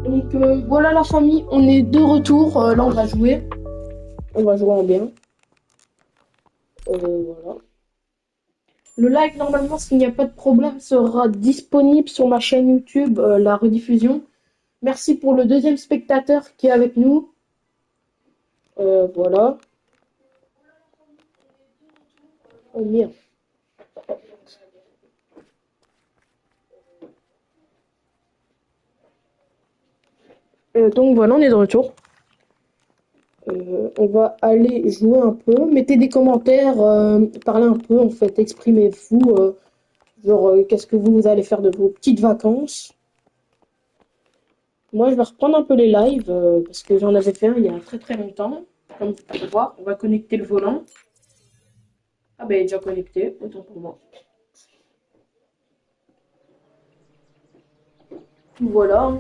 Donc voilà la famille, on est de retour. Là on va jouer. On va jouer en bien. Voilà. Le live normalement s'il n'y a pas de problème sera disponible sur ma chaîne YouTube, la rediffusion. Merci pour le deuxième spectateur qui est avec nous. Voilà. Oh merde. Donc voilà, on est de retour. On va aller jouer un peu. Mettez des commentaires, parlez un peu en fait, exprimez-vous. Genre, qu'est-ce que vous allez faire de vos petites vacances? Moi, je vais reprendre un peu les lives parce que j'en avais fait un il y a très très longtemps. Comme vous pouvez voir, on va connecter le volant. Ah ben, il est déjà connecté, autant pour moi. Voilà,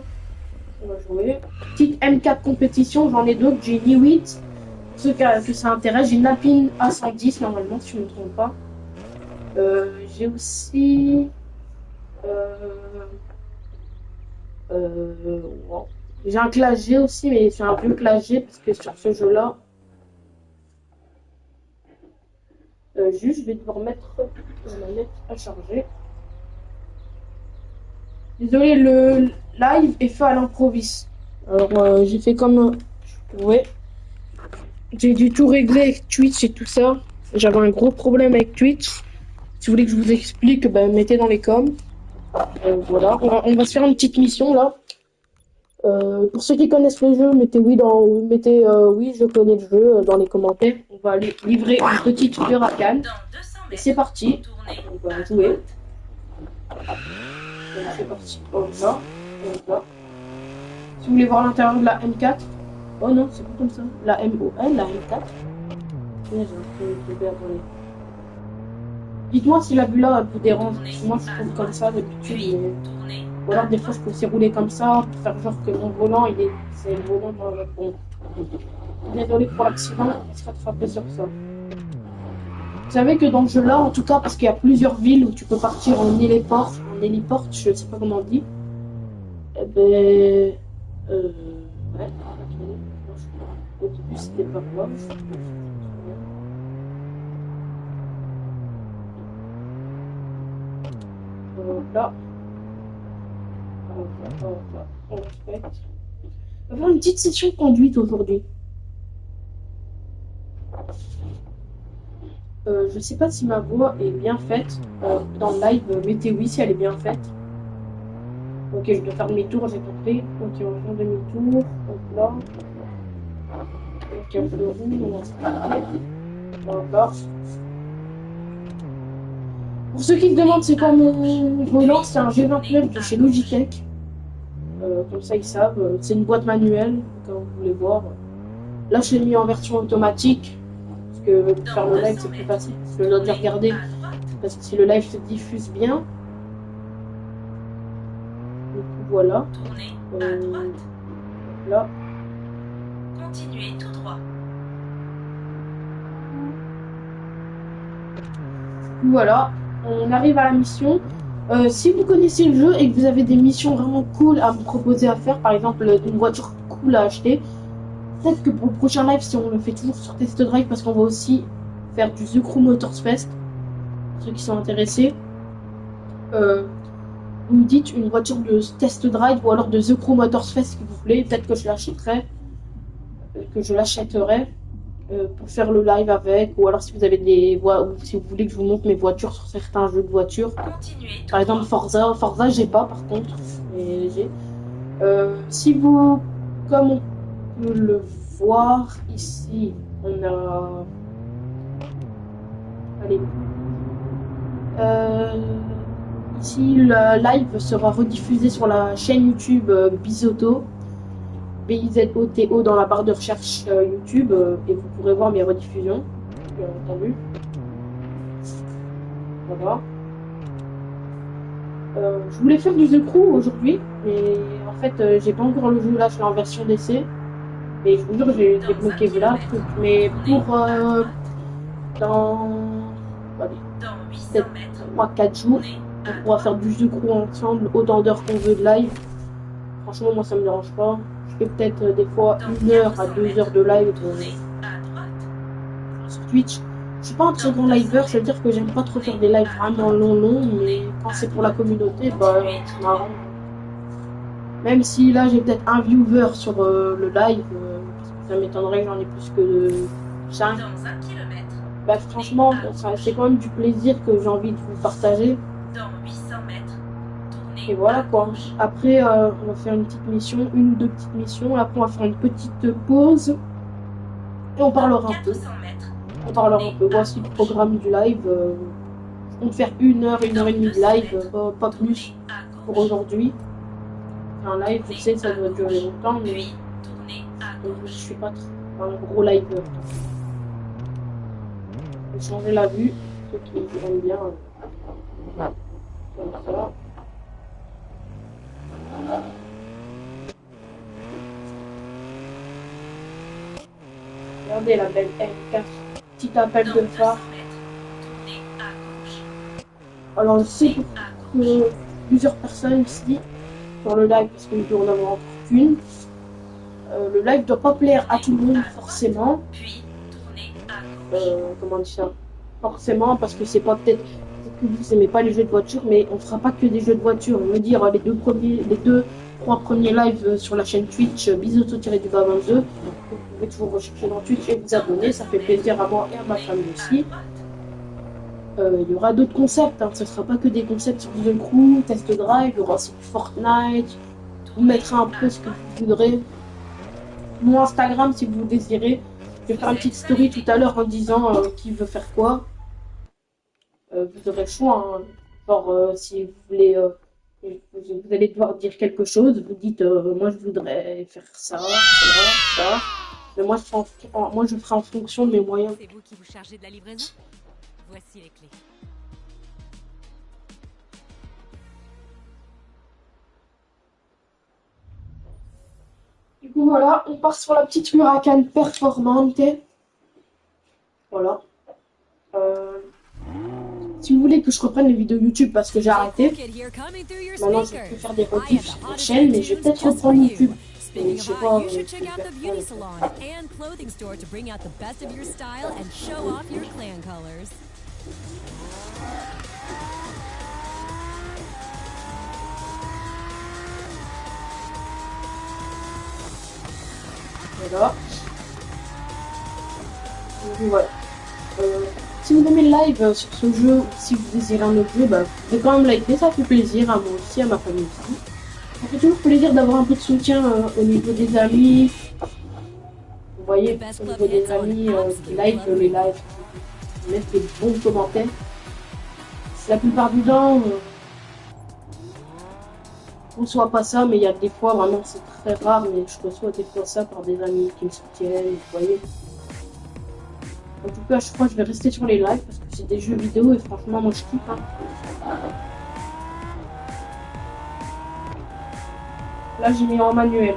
on va jouer. Petite M4 compétition, j'en ai d'autres. J'ai une i8. Pour ceux que ça intéresse, j'ai une Alpine A110 normalement, si je ne me trompe pas. J'ai aussi. Euh, wow. J'ai un classe G aussi, mais c'est un vieux classe G parce que sur ce jeu-là, juste, je vais devoir mettre la manette à charger. Désolé, le live est fait à l'improviste. Alors, j'ai fait comme je pouvais. J'ai dû tout régler avec Twitch et tout ça. J'avais un gros problème avec Twitch. Si vous voulez que je vous explique, ben, mettez dans les coms. Voilà, on va se faire une petite mission là. Pour ceux qui connaissent le jeu, mettez oui, je connais le jeu dans les commentaires. On va aller livrer une petite Huracan. Et c'est parti. On va jouer. C'est parti. Voilà. Voilà. Si vous voulez voir l'intérieur de la M4. Oh non, c'est pas comme ça. La MON, la M4. Dites-moi si la vue là vous dérange. Moi je trouve comme ça d'habitude. Ou alors des fois je peux aussi rouler comme ça pour faire genre que mon volant c'est le volant dans le bon. Désolé pour l'accident, on va se rattraper sur ça. Vous savez que dans ce jeu là, en tout cas parce qu'il y a plusieurs villes où tu peux partir en héliport, je sais pas comment on dit. Eh ben ouais. Au début c'était pas grave. Là. On respecte. On va faire une petite session de conduite aujourd'hui. Je sais pas si ma voix est bien faite. Dans le live, mettez oui si elle est bien faite. Ok, je dois faire demi-tour, j'ai compris. Ok, on va faire demi-tour. Donc là. Ok, on fait le roue, on va se partir. Voilà. Pour ceux qui se demandent c'est quoi mon volant, c'est un G29 de chez Logitech. Comme ça ils savent. C'est une boîte manuelle, comme vous voulez voir. Là je l'ai mis en version automatique. Parce que pour faire le live c'est plus facile. Je dois déjà regarder. Parce que si le live se diffuse bien. Donc voilà. Là. Continuez tout droit. Voilà. On arrive à la mission. Si vous connaissez le jeu et que vous avez des missions vraiment cool à me proposer à faire, par exemple une voiture cool à acheter, peut-être que pour le prochain live, si on le fait toujours sur Test Drive, parce qu'on va aussi faire du The Crew Motors Fest, pour ceux qui sont intéressés, vous me dites une voiture de Test Drive ou alors de The Crew Motors Fest que vous voulez, peut-être que je l'achèterai, pour faire le live avec, ou alors si vous avez si vous voulez que je vous montre mes voitures sur certains jeux de voitures. Par exemple Forza j'ai pas par contre, mais j'ai. Si vous, comme on peut le voir ici, on a. Allez. Ici, le live sera rediffusé sur la chaîne YouTube Bizoto, Bizoto dans la barre de recherche YouTube, et vous pourrez voir mes rediffusions, bien entendu. Voilà. Je voulais faire du The Crew aujourd'hui, mais en fait, j'ai pas encore le jeu là, je suis en version d'essai. Mais je vous jure, j'ai débloqué là le truc. Mais pour dans peut-être 3-4 jours, on pourra faire du The Crew ensemble, autant d'heures qu'on veut de live. Franchement, moi, ça me dérange pas. Je fais peut-être des fois 1 heure à 2 heures de live Tournez à droite. sur Twitch. Je suis pas un très grand liveur, ça veut dire que j'aime pas trop faire des lives vraiment longs, mais quand c'est pour la communauté, bah, je m'arrange. Même si là, j'ai peut-être un viewer sur le live, parce que ça m'étonnerait que j'en ai plus que 5. Dans 1 kilomètre. Bah, franchement, c'est quand même du plaisir que j'ai envie de vous partager. Dans 800 mètres. Tournez Et voilà à quoi. gauche. Après, on va faire une petite mission, 1 ou 2 petites missions. Après, on va faire une petite pause. Et on parlera un peu. 400 mètres. On parlera un peu. Voici le programme du live. On va faire 1 heure, 1 heure et demie de live, pas plus À pour gauche. aujourd'hui. Un live, je sais, ça doit durer longtemps, mais Puis tournez à je gauche. suis pas un gros liveur. Je vais changer la vue, ceux qui aiment bien. Comme ça. Regardez la belle M4, petit appel Dans de 200 phare. mètres. Tournez à gauche. Alors je sais Tournez à gauche. que plusieurs personnes ici sur le live, parce que nous en avons encore qu'une, le live doit pas plaire à tout le monde forcément. Puis tournez à gauche. Comment dire ça? Forcément, parce que c'est pas peut-être que vous aimez pas les jeux de voiture, mais on fera pas que des jeux de voiture. On veut dire les deux, trois premiers lives sur la chaîne Twitch, Bisoto-du-bas 22. Vous pouvez toujours rechercher dans Twitch et vous abonner, ça fait plaisir à moi et à ma famille aussi. Il y aura d'autres concepts, hein. Ce sera pas que des concepts sur The Crew, Test Drive, il y aura aussi Fortnite. Vous mettrez un peu ce que vous voudrez. Mon Instagram si vous désirez. Je vais faire une petite story tout à l'heure en disant qui veut faire quoi. Vous aurez le choix. Hein. Genre, si vous voulez, vous allez devoir dire quelque chose. Vous dites, moi je voudrais faire ça, ça, ça. Mais moi je ferai en fonction de mes moyens. C'est vous qui vous chargez de la livraison? Voici les clés. Du coup, voilà, on part sur la petite Huracan Performante. Voilà. Si vous voulez que je reprenne les vidéos YouTube parce que j'ai arrêté, maintenant je vais faire des rediffs sur ma chaîne, mais je vais peut-être reprendre YouTube. Mais je sais pas. You should check out the beauty salon and clothing store to bring out the best of your style and show off your clan colors. Voilà. Donc, voilà. Si vous aimez le live sur ce jeu, ou si vous désirez un autre jeu, bah, vous pouvez quand même liker, ça fait plaisir à moi aussi, à ma famille aussi. Ça fait toujours plaisir d'avoir un peu de soutien au niveau des amis. Vous voyez, au niveau des amis qui like les lives, qui mettent des bons commentaires. La plupart du temps, je reçois pas ça, mais il y a des fois, vraiment, c'est très rare, mais je reçois des fois ça par des amis qui me soutiennent, vous voyez. En tout cas, je crois que je vais rester sur les lives parce que c'est des jeux vidéo et franchement, moi je kiffe. Hein. Là, j'ai mis en manuel.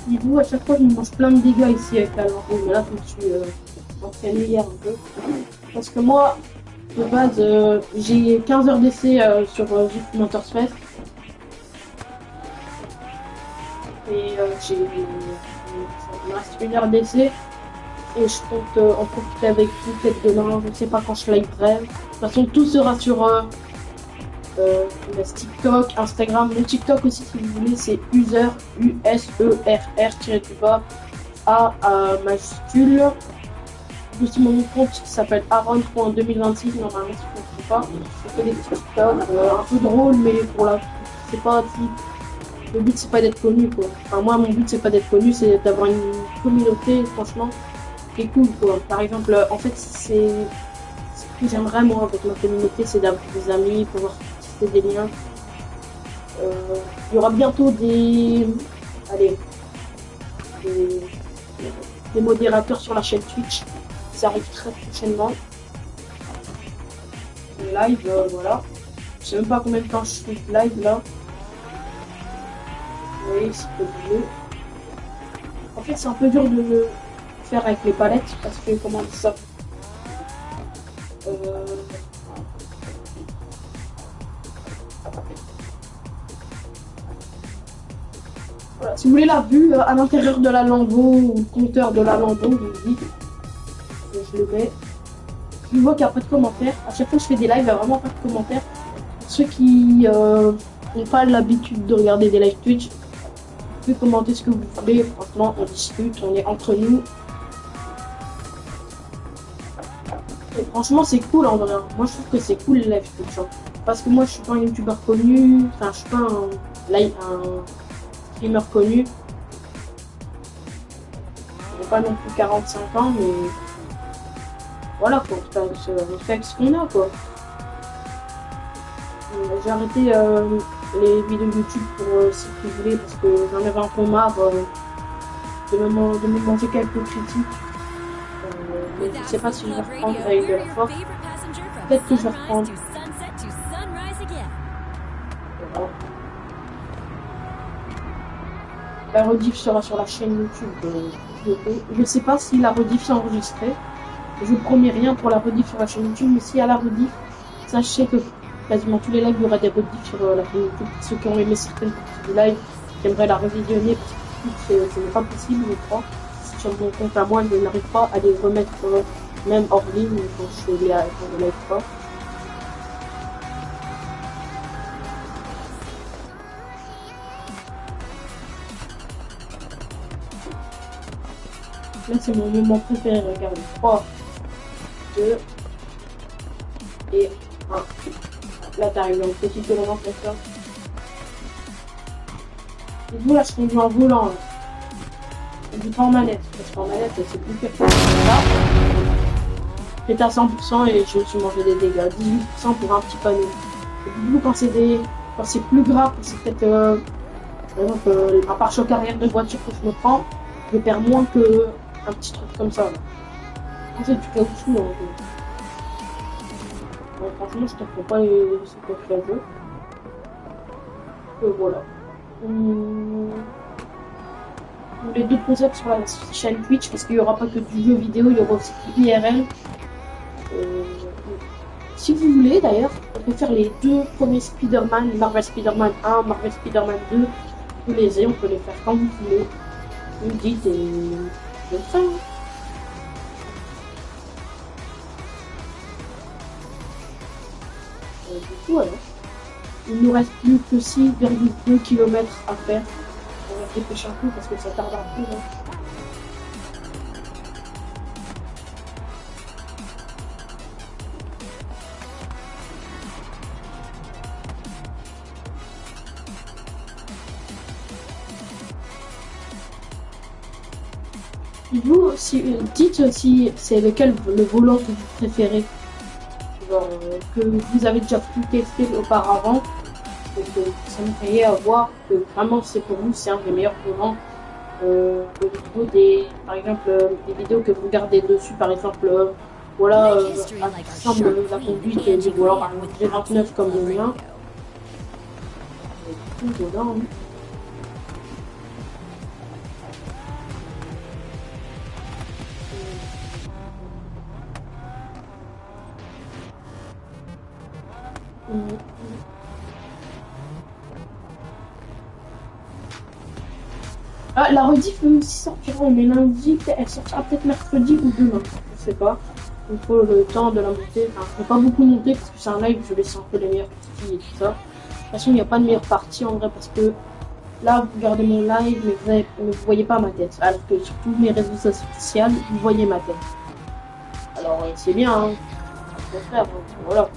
Dis-vous, à chaque fois, je me mange plein de dégâts ici avec la lampe. Mais là, je me suis entraîné hier un peu. Parce que moi, de base, j'ai 15 heures d'essai sur Jeep Motorsport. Et il me reste 1 heure d'essai. Et je compte en profiter avec vous peut-être demain. Je ne sais pas quand je liverai. De toute façon, tout sera sur TikTok, Instagram. Mon TikTok aussi, si vous voulez, c'est user, USERR-du-bas, A majuscule. Aussi, mon compte s'appelle Aaron.2026, normalement, si je ne me trompe pas. Je fais des petits TikTok un peu drôles, mais pour la. C'est pas. Le but, c'est pas d'être connu, quoi. Enfin, moi, mon but, c'est pas d'être connu, c'est d'avoir une communauté, franchement, qui est cool, quoi. Par exemple, en fait, c'est. Ce que j'aime vraiment avec ma communauté, c'est d'avoir des amis, pouvoir tisser des liens. Il y aura bientôt des. Allez. Des modérateurs sur la chaîne Twitch. Ça arrive très prochainement. Le live, voilà. Je sais même pas combien de temps je fais de live là. Oui, c'est pas mieux. En fait, c'est un peu dur de le faire avec les palettes parce que, comment on dit ça? Voilà. Si vous voulez la vue à l'intérieur de la Lambo ou le compteur de la Lambo, vous me dites. Je le mets. Je vois qu'il n'y a pas de commentaires. À chaque fois que je fais des lives, il n'y a vraiment pas de commentaires. Pour ceux qui n'ont pas l'habitude de regarder des lives Twitch, vous pouvez commenter ce que vous voulez. Franchement, on discute, on est entre nous. Et franchement, c'est cool en vrai. Moi, je trouve que c'est cool les lives Twitch. Hein. Parce que moi, je suis pas un youtubeur connu. Enfin, je suis pas un streamer connu. J'ai pas non plus 45 ans, mais voilà quoi. On fait avec ce qu'on a quoi. J'ai arrêté les vidéos YouTube pour si vous voulez parce que j'en avais un peu marre de me manger quelques critiques. Mais je sais pas si je vais reprendre avec de la force. Peut-être que je vais reprendre. Voilà. La rediff sera sur la chaîne YouTube. Je sais pas si la rediff est enregistrée. Je promets rien pour la rediff sur la chaîne YouTube, mais si à la rediff, sachez que quasiment tous les lives, il y aura des rediffs sur la chaîne YouTube. Ceux qui ont aimé certaines parties du live, j'aimerais la revisionner parce que ce n'est pas possible, je crois. Sur mon compte à moi, je n'arrive pas à les remettre même hors ligne quand je les live pas. Là, c'est mon moment préféré. Regardez. 3, 2 et 1. Là, t'arrives dans le petit élément comme ça. Et vous, là, je conduis en volant. Là. Je conduis pas en manette. Parce qu'en manette, c'est plus que là. J'étais à 100% et je me suis mangé des dégâts. 18% pour un petit panneau. Et du coup, quand c'est plus grave, c'est peut-être, par exemple, un pare-choc arrière de voiture que je me prends, je perds moins que un petit truc comme ça. Là. En fait, du caoutchouc. Hein, bon, franchement, je te ferai pas ces coffres à jeu. Voilà. Les deux concepts sur la chaîne Twitch, parce qu'il n'y aura pas que du jeu vidéo, il y aura aussi du IRL. Si vous voulez, d'ailleurs, on peut faire les deux premiers Spider-Man, Marvel Spider-Man 1, Marvel Spider-Man 2. Vous les avez, on peut les faire quand vous voulez. Vous me dites et je le fais. Du coup, voilà. Il nous reste plus que 6,2 km à faire. On va dépêcher un peu parce que ça tarde un peu. Hein. Vous, dites si c'est lequel le volant que vous préférez. Genre, que vous avez déjà pu tester auparavant. Et que ça me ferait voir que vraiment c'est pour vous, c'est un des meilleurs volants. Au niveau des, par exemple, des vidéos que vous regardez dessus, par exemple, voilà, semble la conduite du volant, par exemple, G29 comme le mien. Et tout dedans. Hein. Ah, la rediff peut aussi sortir, mais lundi, elle sortira peut-être mercredi ou demain, je sais pas. Il faut le temps de la monter. Enfin, je ne vais pas beaucoup monter parce que c'est un live, je laisse un peu les meilleures parties et tout ça. De toute façon, il n'y a pas de meilleure partie en vrai parce que là, vous regardez mon live, mais vous voyez pas ma tête. Alors que sur tous mes réseaux sociaux, vous voyez ma tête. Alors, c'est bien, hein. Faut faire, hein. Voilà.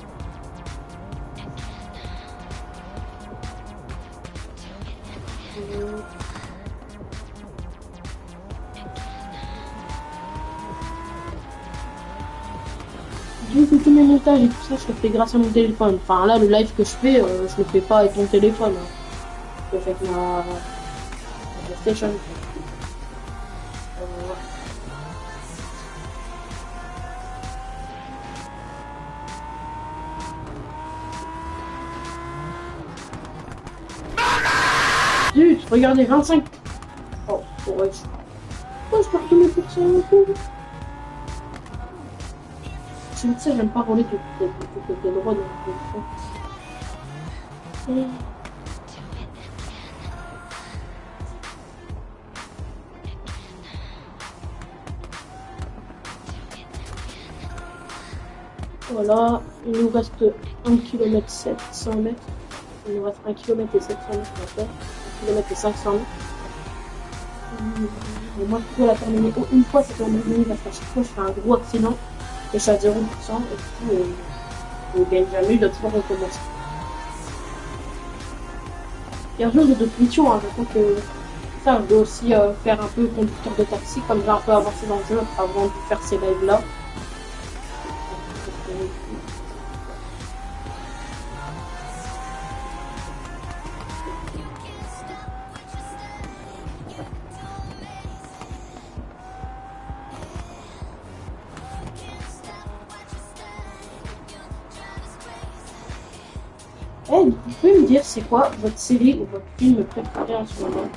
Vu que tous mes montages et tout ça, je le fais grâce à mon téléphone. Enfin là, le live que je fais, je le fais pas avec mon téléphone. Hein. Je le fais avec ma PlayStation. Zut, regardez, 25. Oh, ouais. je perds tous mes pourcents. C'est pour ça que j'aime pas rouler du côté droit dans le jeu. Voilà, il nous reste 1 km 700 mètres. Il nous reste 1 km et 700 mètres à faire. 1 km et 500 mètres. Et moi, je peux la terminer une fois cette Lamborghini parce qu'à chaque fois, je fais un gros accident et je suis à 0%. Et du coup, je ne gagne jamais, il doit toujours recommencer. Et un jour, j'ai d'autres missions. Hein. Je pense que ça, je dois aussi faire un peu conducteur de taxi, comme j'ai un peu avancé dans le jeu avant de faire ces lives-là. Eh, vous pouvez me dire c'est quoi votre série ou votre film préféré en ce moment?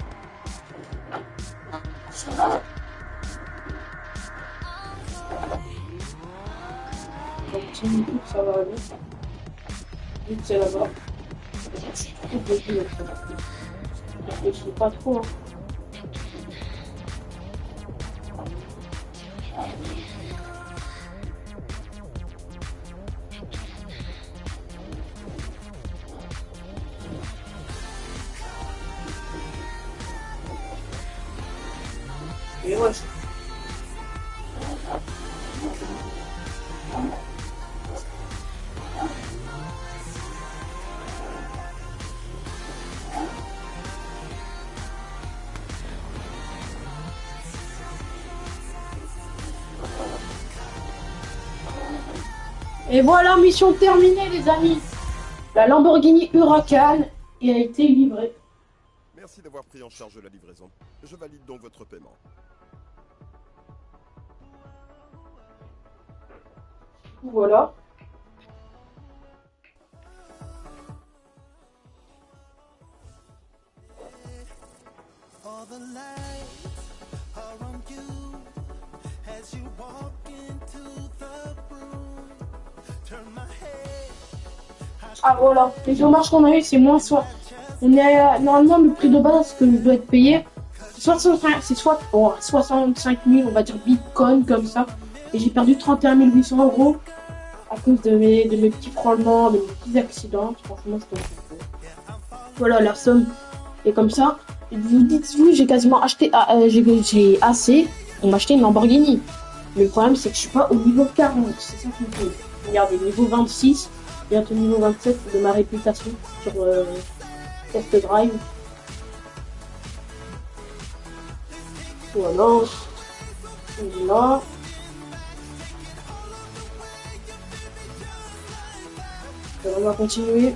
Donc, si YouTube, ça va aller. Vite, c'est là-bas. Je suis trop déçu, en fait. Je réfléchis pas trop, hein. Et ouais. Et voilà, mission terminée, les amis. La Lamborghini Huracan a été livrée. Merci d'avoir pris en charge la livraison. Je valide donc votre paiement. Voilà. All the lights are on you as you walk into the room. Turn my head. Ah voilà, les hommages qu'on a eu, c'est moins soit. On est normalement le prix de base que je dois être payé. C'est soit 65 000, on va dire bitcoin comme ça. Et j'ai perdu 31 800 € à cause de mes petits frôlements, de mes petits accidents. Franchement, c'était un peu. Voilà, la somme est comme ça. Et vous dites, oui, j'ai quasiment acheté, j'ai assez pour m'acheter une Lamborghini. Mais le problème, c'est que je suis pas au niveau 40. C'est ça qui me fait. Regardez, niveau 26, bientôt niveau 27 de ma réputation sur Test Drive. Voilà. Et là. On va continuer.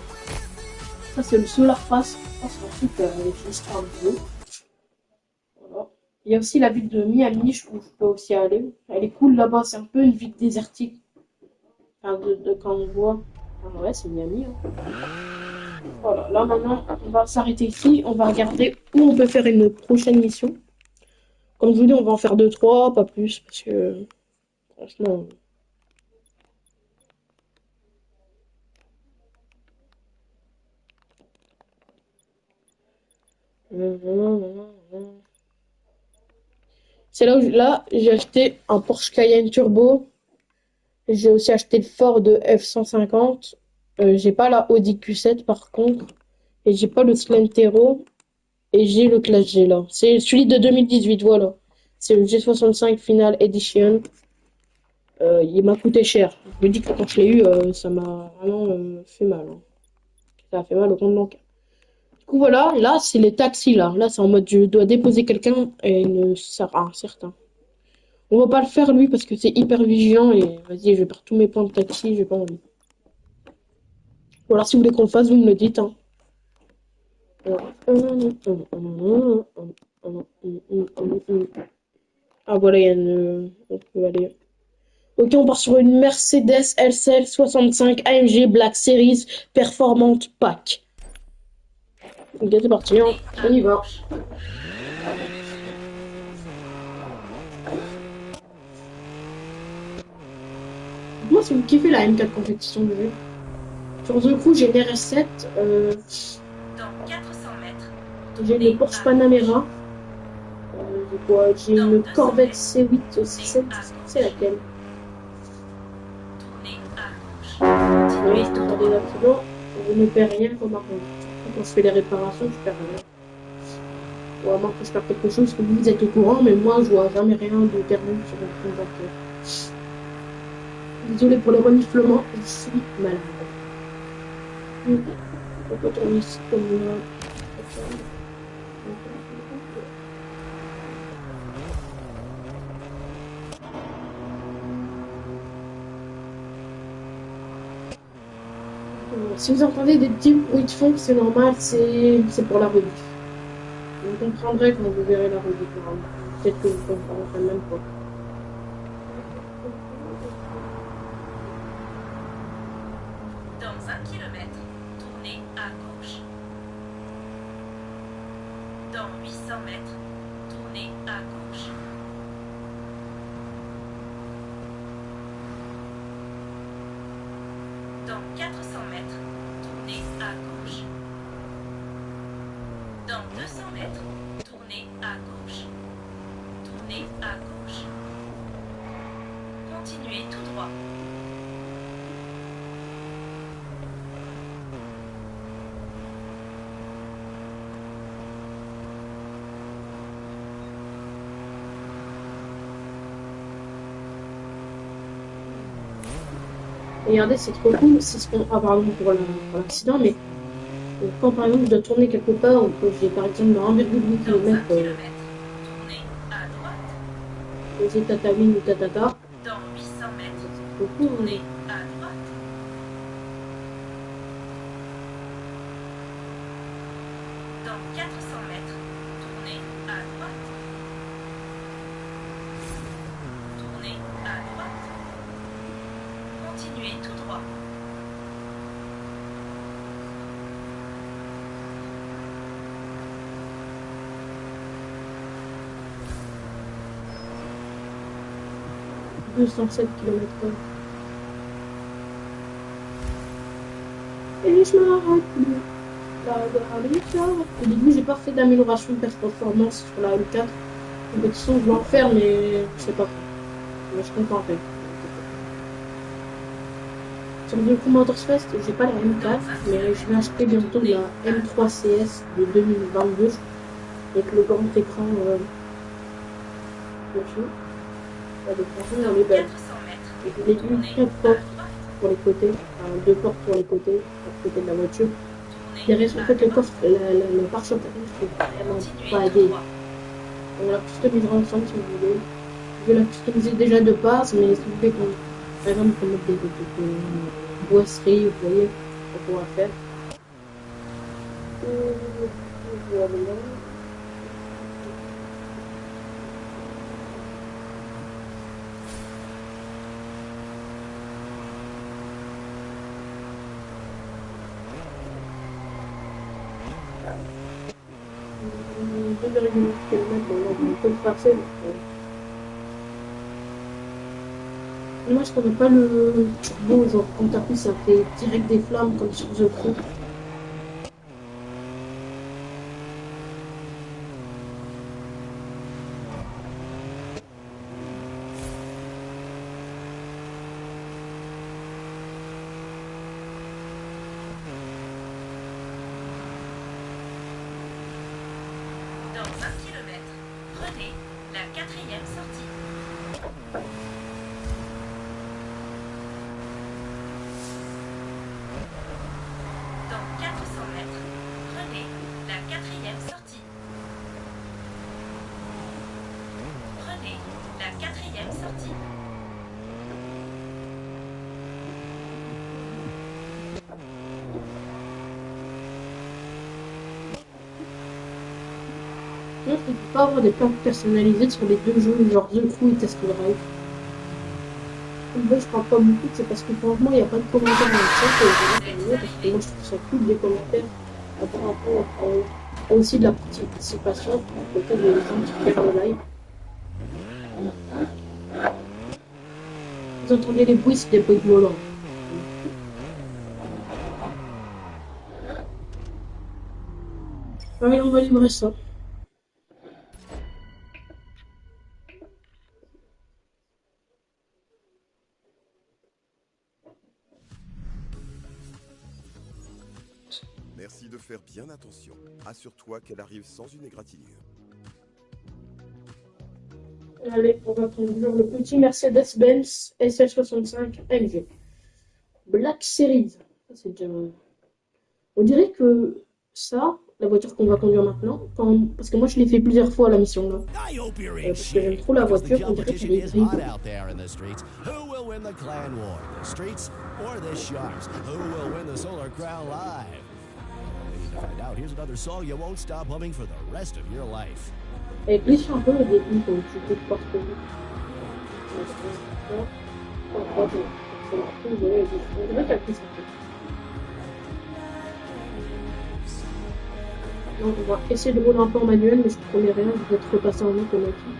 Ça, c'est le Solar Pass. Ça, c'est un truc avec l'histoire de jeu. Voilà. Il y a aussi la ville de Miami où je peux aussi aller. Elle est cool là-bas. C'est un peu une ville désertique. Enfin, de quand on voit. Ah ouais, c'est Miami. Hein. Voilà. Là, maintenant, on va s'arrêter ici. On va regarder où on peut faire une prochaine mission. Comme je vous dis, on va en faire 2-3, pas plus. Parce que, franchement... C'est là j'ai acheté un Porsche Cayenne Turbo. J'ai aussi acheté le Ford F-150. J'ai pas la Audi Q7 par contre. Et j'ai pas le Slentero. Et j'ai le Classe G là. C'est celui de 2018, voilà. C'est le G65 Final Edition. Il m'a coûté cher. Je me dis que quand je l'ai eu, ça m'a vraiment fait mal. Hein. Ça a fait mal au compte bancaire. Du coup, voilà, là, c'est les taxis, là. Là, c'est en mode, je dois déposer quelqu'un et ne sert à certain. On va pas le faire, lui, parce que c'est hyper vigilant et vas-y, je perds tous mes points de taxi, j'ai pas envie. Ou alors, si vous voulez qu'on le fasse, vous me le dites, hein. Ah, voilà, il y a une... On peut aller... Ok, on part sur une Mercedes LCL 65 AMG Black Series Performante Pack. Ok, c'est parti, on y va. dites-moi si vous kiffez la M4 compétition que j'ai. Sur The Crew, j'ai une RS7, Dans 400 mètres, j'ai une Porsche Panamera, j'ai une Corvette C8 aussi, c'est laquelle? tournez à gauche. Oui, Continuez tout attendez droit. là, je ne perds rien comme argent. Quand je fais les réparations, je perds rien. Ou à moins que je perds quelque chose, que vous êtes au courant, mais moi, je vois jamais rien de perdu sur mon compte bancaire. Désolé pour les reniflements, je suis malade. On peut tourner ici comme si vous entendez des petits bruits de fond, c'est normal, c'est pour la rediff. Vous comprendrez quand vous verrez la rediff. Peut-être que vous comprendrez même pas. Dans 1 kilomètre, tournez à gauche. Dans 800 mètres, tournez à gauche. Dans 400 mètres, tournez à gauche. Dans 200 mètres, tournez à gauche. Tournez à gauche. Continuez tout droit. Regardez, c'est trop cool, c'est ce qu'on... Ah, pardon pour l'accident, mais quand par exemple je dois tourner quelque part, ou que j'ai par exemple dans 1,8 Dans 1 km kilomètre, tournez à droite. posé Tatamine ou Tatata, Dans 800 mètres, c'est trop cool. tournez à droite. Dans 400 mètres, tournez à droite. Tournez à droite. Continuez tout droit. hein. 207 km/h. Et je m'arrête plus. Au début, j'ai pas fait d'amélioration de performance sur la L4. Compétition, je vais en faire, mais je sais pas. Mais je compte en faire. Sur le Commodore Fest, j'ai pas la M4, mais je vais acheter bientôt la M3 CS de 2022 avec le grand écran dessus. La définition, elle est Dans belle. 400 mètres, Et je l'ai tournez mis 4 à portes droite. pour les côtés, enfin 2 portes pour les côtés, à côté de la voiture. Tournez Derrière, en à fait, le droite. coffre, le pare-choc, je trouve vraiment Continuez pas tout aidé. droit. On la customisera ensemble si vous voulez. Je vais la customiser déjà de base, mais si vous voulez qu'on, par exemple, qu'on mette des boisseries, vous voyez, on pourra faire. Voilà. Mmh, 2,9 km, on peut le passer. Moi, je connais pas le turbo, genre quand t'appuies, ça fait direct des flammes comme sur The Crew. Dans 1 kilomètre, prenez la 4e sortie. Dans 400 mètres, prenez la 4e sortie. Prenez la 4e sortie. Non, tu peux pas avoir des plans personnalisés sur les deux jeux, genre The Crew et Test Drive. Moi, je parle pas beaucoup, c'est parce que franchement, il n'y a pas de commentaires dans le chat, et je vais parce que moi, je trouve ça cool des commentaires. Après, aussi de la participation, peut-être des gens qui regardent le live. Vous entendez les bruits, c'est des bruits de volant. Ah oui, on va livrer ça. Merci de faire bien attention. Assure-toi qu'elle arrive sans une égratignure. Allez, on va conduire le petit Mercedes-Benz SL65 MG. Black Series. Ça, c'est déjà... On dirait que ça, la voiture qu'on va conduire maintenant, parce que moi je l'ai fait plusieurs fois la mission là. I hope you're in Parce que j'aime shape, trop la because the voiture, on dirait qu'elle est competition is hot hybride. out there in the streets. Who will win the clan war? The streets or the sharks? Who will win the Solar Crown live? We need to find out. Here's another song you won't stop humming for the rest of your life. Elle glisse un peu au début quand tu coupes pas trop vite. On dirait qu'elle glisse un peu. Donc on va essayer de rouler un peu en manuel, mais je ne promets rien, je vais être repassé en automatique.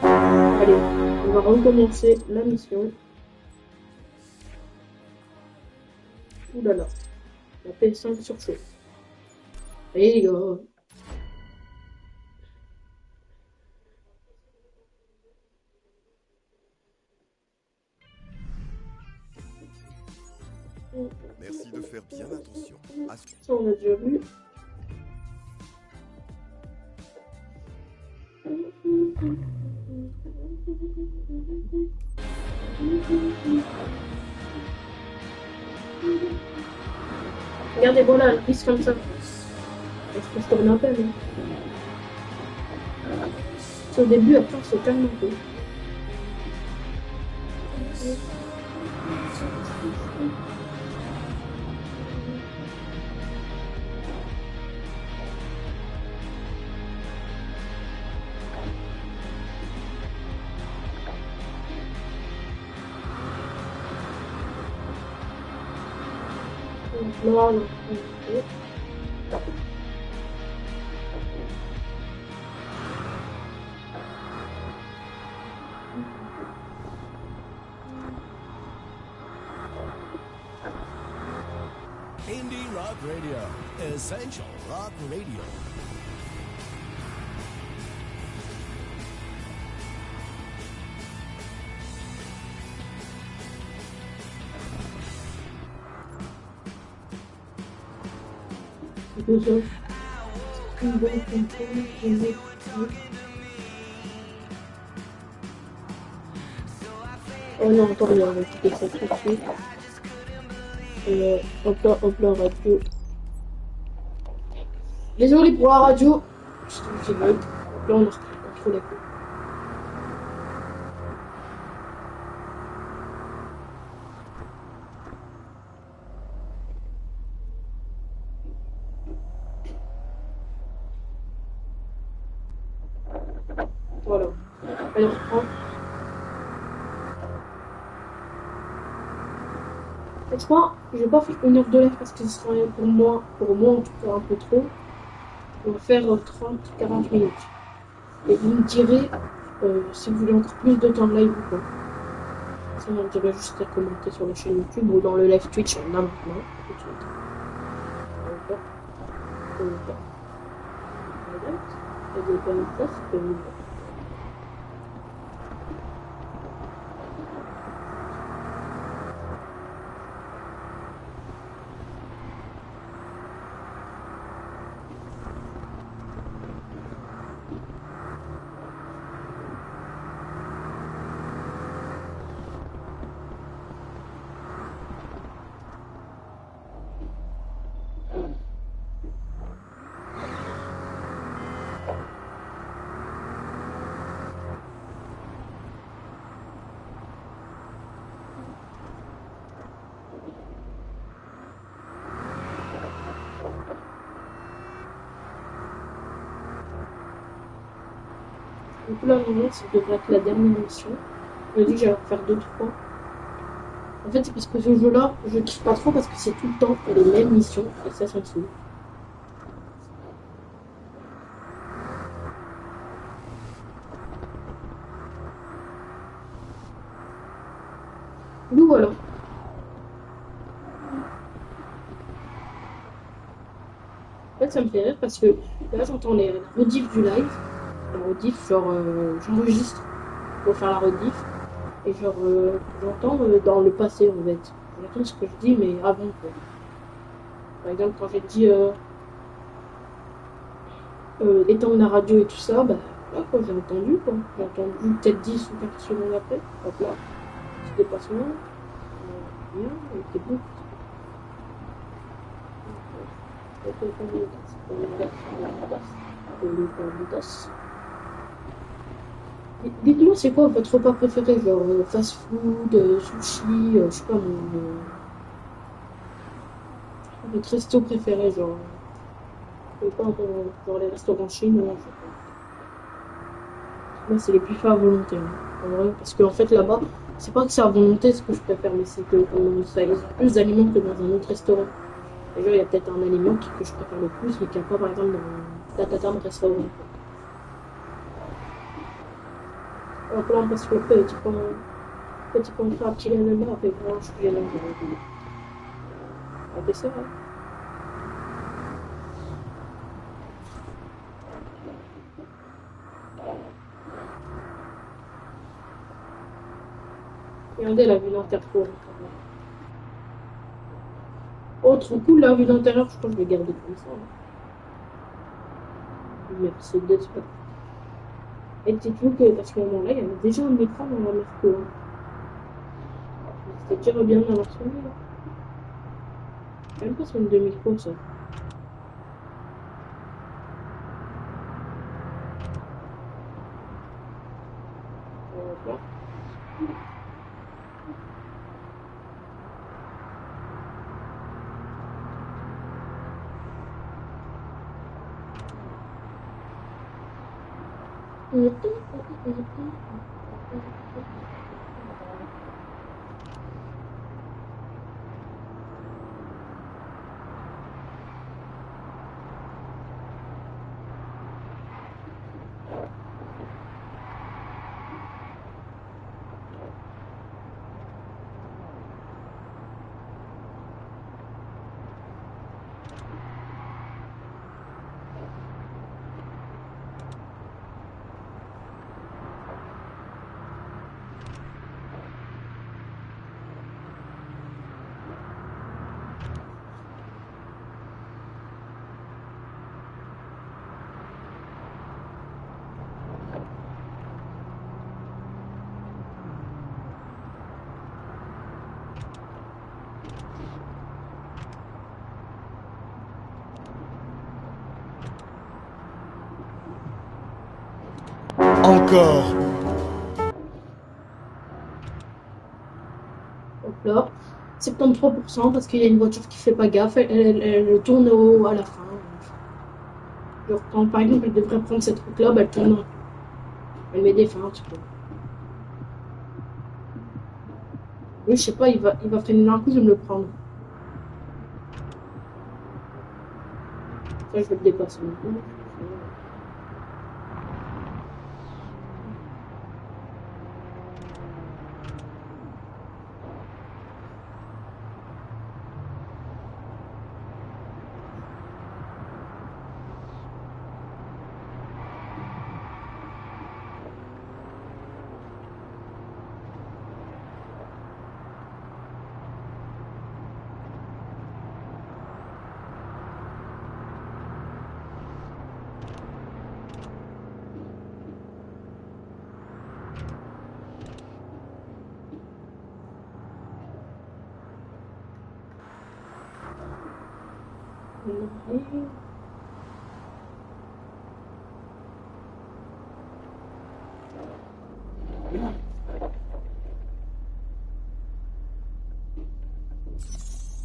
Allez, on va recommencer la mission. Ouh là là, la PS5 surchauffe. Allez les gars. Merci de faire bien attention. Ça on a déjà vu. Regardez, voilà, elle glisse comme ça. Elle se tourne un peu, mais... C'est au début, après on se calme un peu. Voilà. Indie Rock Radio, Essential Rock Radio. C'est ça. Une bonne contrôle, une autre. Oh non, attends, on va quitter ça tout de suite. Hop là, radio. Désolé pour la radio. Je suis un petit bug. Là, on a contrôlé. Voilà. Allez, on reprend. Je crois, je vais pas faire 1 heure de live parce que ce sera pour moi en tout cas un peu trop. On va faire 30-40 minutes. Et vous me direz si vous voulez encore plus de temps de live ou pas. Ça me dirait juste à commenter sur la chaîne YouTube ou dans le live Twitch là maintenant. Tout de suite. Et comme ça, c'est comme ça. Donc là, normalement, ça devrait être la dernière mission. Je me dis que j'allais en faire 2-3. En fait, c'est parce que ce jeu-là, je kiffe pas trop parce que c'est tout le temps les mêmes missions et ça me saoule. Donc voilà. En fait, ça me fait rire parce que là, j'entends les rediffs du live. La rediff, genre, j'enregistre pour faire la rediff. Et genre, j'entends dans le passé, en fait. J'entends ce que je dis, mais avant, quoi. Par exemple, quand j'ai dit éteindre la radio et tout ça, bah, là, quoi, j'ai entendu, quoi. J'ai entendu peut-être 10 ou 15 secondes après. Hop là, petit dépassement. Bien, il était beau. Dites-moi, c'est quoi votre repas préféré? Genre fast-food, sushi, je sais pas, votre resto préféré, genre, je sais pas, genre les restaurants chinois, je sais pas. Moi, c'est les plus faits à volonté, hein, en vrai, parce qu'en fait, là-bas, c'est pas que c'est à volonté ce que je préfère, mais c'est que ça, ils ont plus d'aliments que dans un autre restaurant. Et genre, il y a peut-être un aliment que je préfère le plus, mais qu'il n'y a pas, par exemple, dans la Tata de restaurant. Alors là, parce que petit pain frappe, petit lait de mort, et vraiment, je suis gênée. On fait ça, hein. Regardez la vue d'intérieur. Oh, trop cool la vue d'intérieur, je crois que je vais garder comme ça. Mercedes, pas. Et dites-vous qu'à ce moment-là, il y avait déjà un écran dans la Merco, hein. C'était déjà bien dans la semaine, là. Même pas sur une demi-course, ça. Voilà. Encore. Hop là. 73% parce qu'il y a une voiture qui fait pas gaffe, elle tourne à la fin. Genre quand par exemple elle devrait prendre cette route là, bah, elle tourne. Elle met des feintes, quoi. Lui, je sais pas, il va freiner d'un coup, je vais me le prendre. Ça, je vais le dépasser maintenant.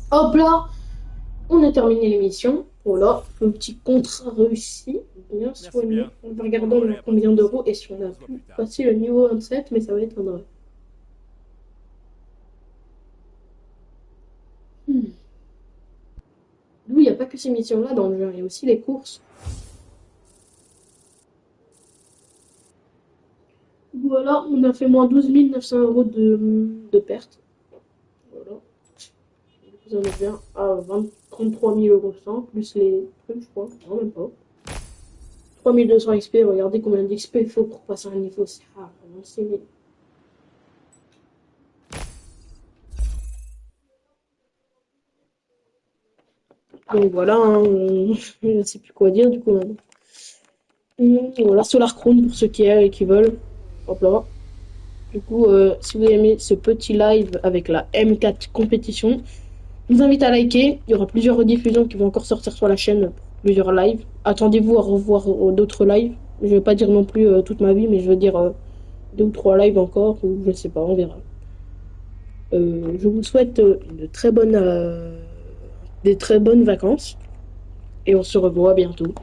Hop là, on a terminé l'émission. Voilà, le petit contrat réussi. Bien soigné. bien. On va regarder on a combien d'euros et si on a pu passer le niveau 27, mais ça va être vrai. D'où il n'y a pas que ces missions-là dans le jeu, il y a aussi les courses. Voilà, on a fait moins 12 900 € de perte. Vous en êtes bien à 33 100 plus les trucs, je crois. Non, même pas. 3200 XP, regardez combien d'XP il faut pour passer un niveau. C'est rare, vraiment, c'est mieux. Donc voilà, hein, je ne sais plus quoi dire du coup maintenant. Voilà, Solar Crown pour ceux qui veulent. Hop là. Du coup, si vous aimez ce petit live avec la M4 compétition, je vous invite à liker. Il y aura plusieurs rediffusions qui vont encore sortir sur la chaîne, plusieurs lives. Attendez-vous à revoir d'autres lives. Je vais pas dire non plus toute ma vie, mais je veux dire 2 ou 3 lives encore, ou je sais pas, on verra. Je vous souhaite des très bonnes vacances et on se revoit bientôt.